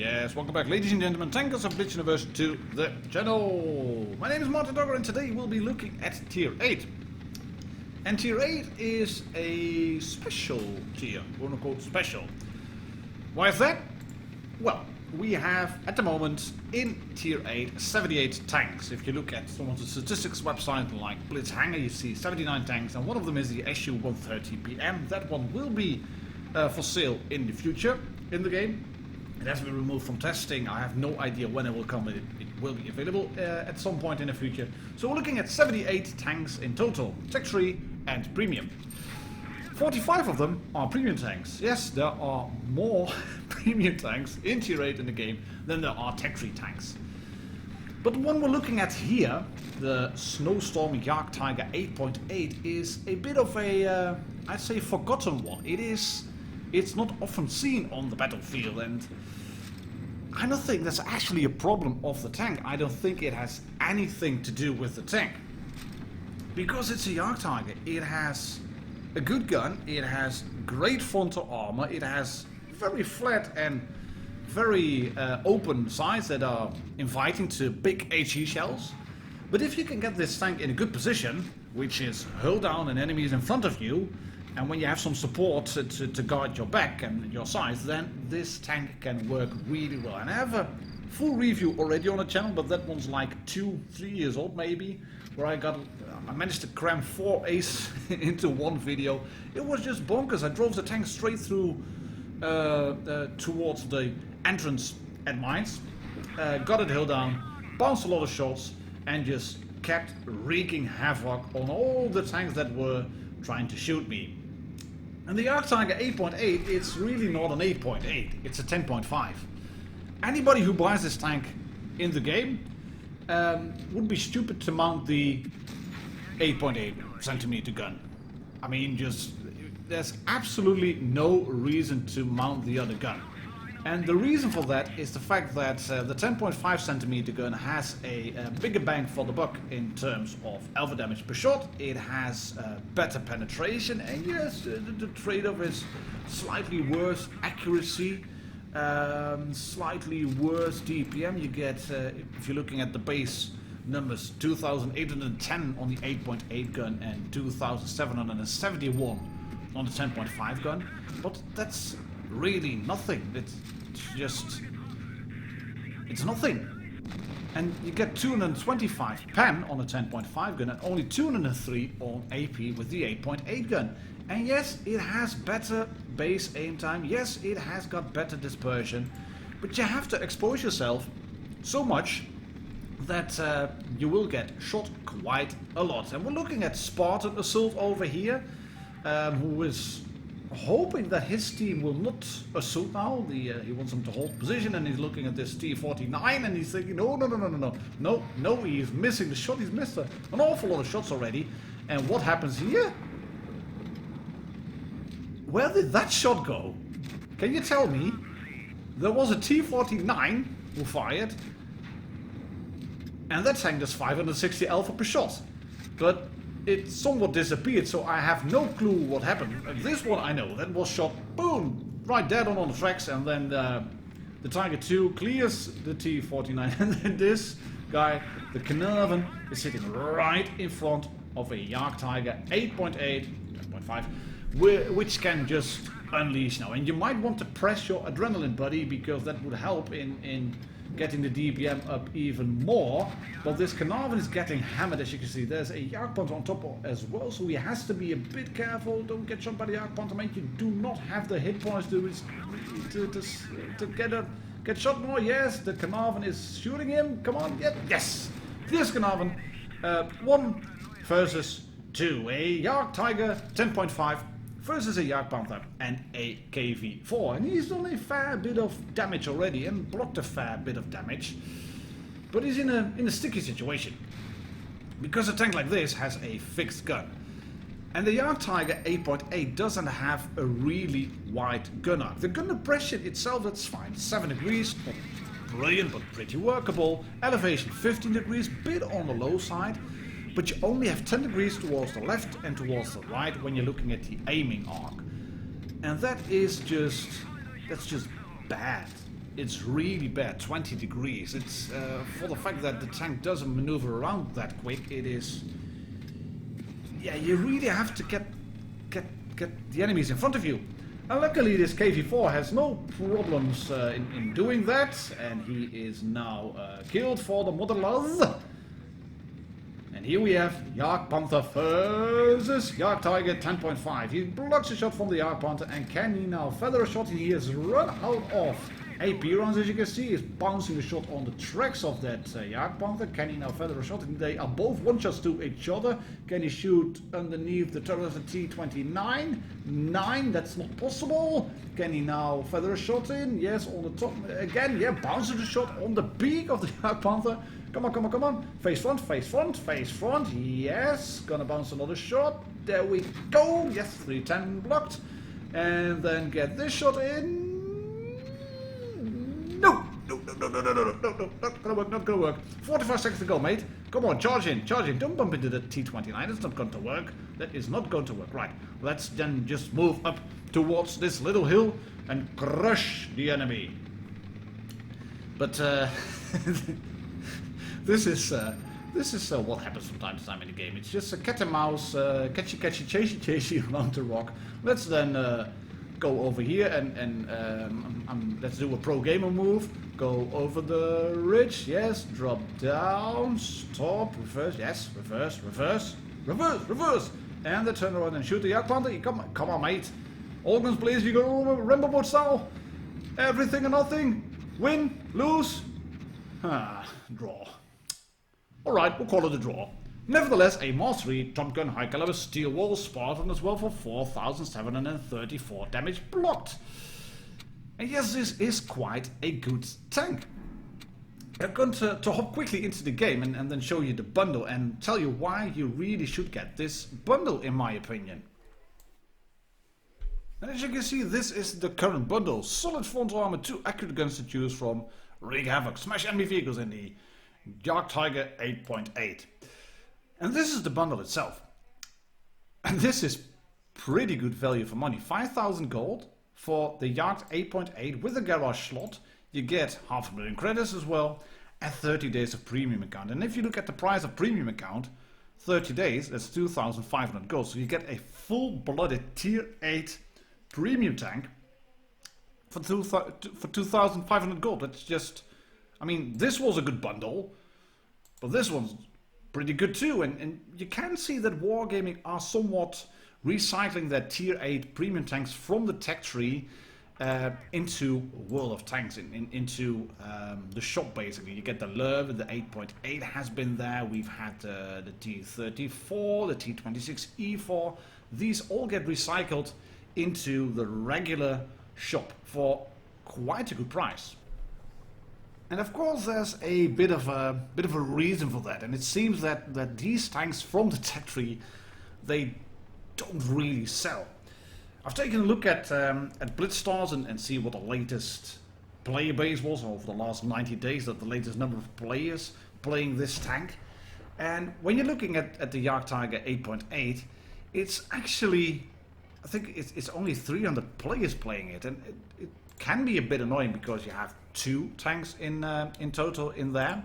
Yes, welcome back, ladies and gentlemen, tankers of Blitz Universe, to the channel. My name is Martindogger, and today we'll be looking at Tier 8. And Tier 8 is a special tier, quote-unquote special. Why is that? Well, we have, at the moment, in Tier 8, 78 tanks. If you look at some of the statistics websites like Blitz Hangar, you see 79 tanks, and one of them is the SU-130PM. That one will be for sale in the future in the game. It has been removed from testing. I have no idea when it will come, but it will be available at some point in the future. So we're looking at 78 tanks in total, Tech 3 and Premium. 45 of them are Premium tanks. Yes, there are more Premium tanks in Tier 8 in the game than there are Tech 3 tanks. But the one we're looking at here, the Snowstorm Jagdtiger 8.8, is a bit of a, I'd say, forgotten one. It's not often seen on the battlefield, and I don't think that's actually a problem of the tank. I don't think it has anything to do with the tank. Because it's a Jagdtiger, it has a good gun, it has great frontal armor, it has very flat and very open sides that are inviting to big HE shells. But if you can get this tank in a good position, which is hull down and enemies in front of you, and when you have some support to guard your back and your sides, then this tank can work really well. And I have a full review already on the channel, but that one's like 2-3 years old maybe, where I managed to cram 4 ace into one video. It was just bonkers. I drove the tank straight through towards the entrance at mines, got it hill down, bounced a lot of shots, and just kept wreaking havoc on all the tanks that were trying to shoot me. And the Jagdtiger 8.8, it's really not an 8.8, it's a 10.5. Anybody who buys this tank in the game would be stupid to mount the 8.8 centimeter gun. I mean, there's absolutely no reason to mount the other gun. And the reason for that is the fact that the 10.5 centimeter gun has a bigger bang for the buck in terms of alpha damage per shot. It has better penetration, and yes, the trade-off is slightly worse accuracy, slightly worse DPM. You get, if you're looking at the base numbers, 2,810 on the 8.8 gun and 2,771 on the 10.5 gun, but that's really nothing. It's nothing. And you get 225 pen on a 10.5 gun and only 203 on AP with the 8.8 gun. And yes, it has better base aim time, yes, it has got better dispersion, but you have to expose yourself so much that you will get shot quite a lot. And we're looking at Spartan Assault over here, who is hoping that his team will not assault now. He wants them to hold position, and he's looking at this T49 and he's thinking, no, he's missing the shot. He's missed an awful lot of shots already. And what happens here? Where did that shot go? Can you tell me? There was a T49 who fired, and that tank does 560 alpha per shot. But it somewhat disappeared, so I have no clue what happened. This one I know, that was shot, boom, right dead on the tracks, and then the Tiger 2 clears the T49, and then this guy, the Carnarvon, is sitting right in front of a Jagdtiger 8.8, 10.5, which can just unleash now. And you might want to press your adrenaline, buddy, because that would help in getting the DPM up even more. But this Carnarvon is getting hammered, as you can see. There's a Jagdpanzer on top as well, so he has to be a bit careful. Don't get shot by the Jagdpanzer, mate. You do not have the hit points to get shot more. Yes, the Carnarvon is shooting him. Come on, yep, yes. This Carnarvon, 1 versus 2. A Jagdtiger 10.5 versus a Jagdpanther and a KV4. And he's done a fair bit of damage already and blocked a fair bit of damage. But he's in a sticky situation, because a tank like this has a fixed gun. And the Jagdtiger 8.8 doesn't have a really wide gun arc. The gun depression itself, that's fine. 7 degrees, not brilliant, but pretty workable. Elevation 15 degrees, bit on the low side. But you only have 10 degrees towards the left and towards the right when you're looking at the aiming arc. And that's just bad. it's really bad, 20 degrees. It's for the fact that the tank doesn't maneuver around that quick, it is... Yeah, you really have to get the enemies in front of you. And luckily this KV-4 has no problems in doing that, and he is now killed for the Motherlode. And here we have Jagdpanther versus Jagdtiger 8.8. He blocks a shot from the Jagdpanther, and can he now feather a shot? He has run out of AP rounds, as you can see. He's bouncing the shot on the tracks of that Jagdpanther. Can he now feather a shot? They are both one-shots to each other. Can he shoot underneath the turret of the T-29? 9, that's not possible. Can he now feather a shot in? Yes, on the top. Again, yeah, bounces the shot on the beak of the Jagdpanther. Come on, come on, come on. Face front, face front, face front. Yes, gonna bounce another shot. There we go. Yes, 310 blocked. And then get this shot in. No, no, no, no, no, no, no, no, no, not gonna work, not gonna work. 45 seconds to go, mate. Come on, charge in, charge in. Don't bump into the T-29. It's not going to work. That is not going to work. Right, let's then just move up towards this little hill and crush the enemy. But this is what happens from time to time in the game. It's just a cat and mouse, catchy, chasey around the rock. Let's then go over here and let's do a pro gamer move. Go over the ridge, yes, drop down, stop, reverse, yes, reverse, reverse, reverse, reverse, and then turn around and shoot the Jagdpanther. Come on, mate. All guns please, you go Rambo board style. Everything or nothing. Win, lose. Draw. Alright, we'll call it a draw. Nevertheless, a mastery Top Gun high caliber steel wall Spartan as well for 4,734 damage blocked. And yes, this is quite a good tank. I'm going to hop quickly into the game and then show you the bundle and tell you why you really should get this bundle, in my opinion. And as you can see, this is the current bundle. Solid frontal armor, 2 accurate guns to choose from, wreak havoc, smash enemy vehicles in the Jagdtiger 8.8. And this is the bundle itself. And this is pretty good value for money. 5,000 gold for the Jagd 8.8 with a garage slot. You get 500,000 credits as well, and 30 days of premium account. And if you look at the price of premium account, 30 days, that's 2,500 gold. So you get a full-blooded tier 8 premium tank for 2,500 gold. That's just, I mean, this was a good bundle, but this one's pretty good too. And you can see that Wargaming are somewhat recycling their tier 8 premium tanks from the tech tree into World of Tanks, into the shop basically. You get the Lurv, the 8.8 has been there. We've had the T-34, the T-26E4. These all get recycled into the regular shop for quite a good price. And of course there's a bit of a reason for that, and it seems that these tanks from the tech tree, they don't really sell. I've taken a look at Blitz stars and see what the latest player base was over the last 90 days, that the latest number of players playing this tank. And when you're looking at the Jagdtiger 8.8, it's actually, I think it's only 300 players playing it, and it can be a bit annoying because you have 2 tanks in total in there.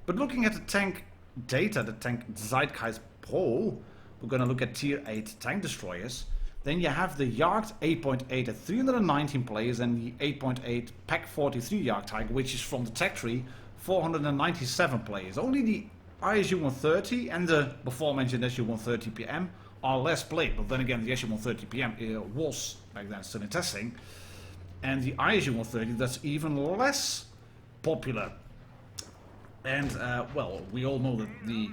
But looking at the tank data, the tank Zeitgeist Pro, we're going to look at tier 8 tank destroyers. Then you have the Jagd 8.8 at 319 players, and the 8.8 Pack 43 Jagdtiger, which is from the tech tree, 497 players. Only the ISU-130 and the before mentioned SU-130 PM are less played. But then again, the SU-130 PM was back then still in testing, and the ISU-130, that's even less popular. And well, we all know that the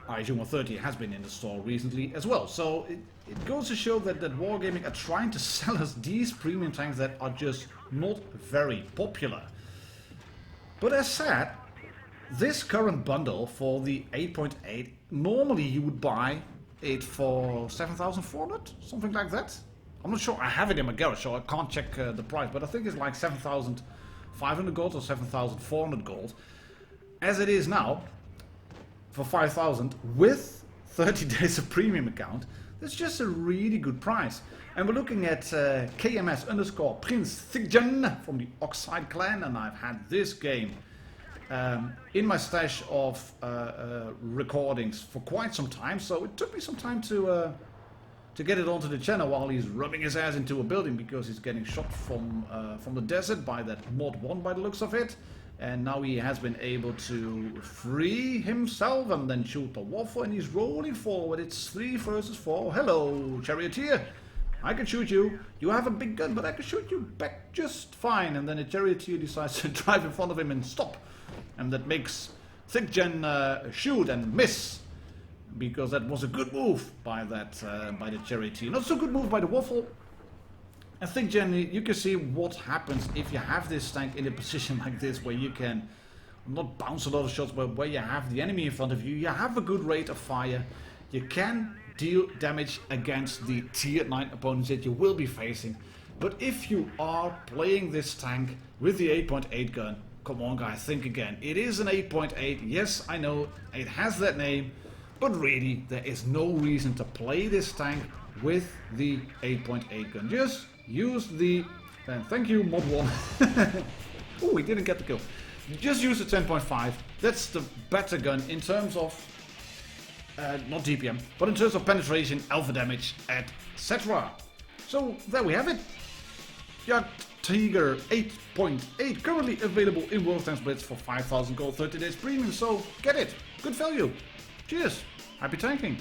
ISU-130 has been in the store recently as well. So it goes to show that Wargaming are trying to sell us these premium tanks that are just not very popular. But as said, this current bundle for the 8.8, normally you would buy it for 7,400, something like that. I'm not sure, I have it in my garage, so I can't check the price, but I think it's like 7,500 gold or 7,400 gold. As it is now, for 5,000 with 30 days of premium account, It's just a really good price. And we're looking at KMS underscore Prince Thigjan from the Oxide clan, and I've had this game in my stash of recordings for quite some time, so it took me some time to get it onto the channel while he's rubbing his ass into a building because he's getting shot from the desert by that mod 1 by the looks of it. And now he has been able to free himself and then shoot the waffle, and he's rolling forward. It's 3 versus 4. Hello, charioteer. I can shoot you. You have a big gun, but I can shoot you back just fine. And then the charioteer decides to drive in front of him and stop. And that makes Thigjan shoot and miss. Because that was a good move by the charioteer. Not so good move by the waffle. I think, Jenny, you can see what happens if you have this tank in a position like this, where you can not bounce a lot of shots, but where you have the enemy in front of you. You have a good rate of fire. You can deal damage against the tier 9 opponents that you will be facing. But if you are playing this tank with the 8.8 gun, come on guys, think again. It is an 8.8. Yes, I know it has that name, but really there is no reason to play this tank with the 8.8 gun. Just use the... thank you, mod 1. Oh, we didn't get the kill. Just use the 10.5. That's the better gun in terms of... not DPM, but in terms of penetration, alpha damage, etc. So, there we have it. Jagdtiger 8.8, currently available in World Tanks Blitz for 5,000 gold, 30 days premium, so get it. Good value. Cheers. Happy tanking.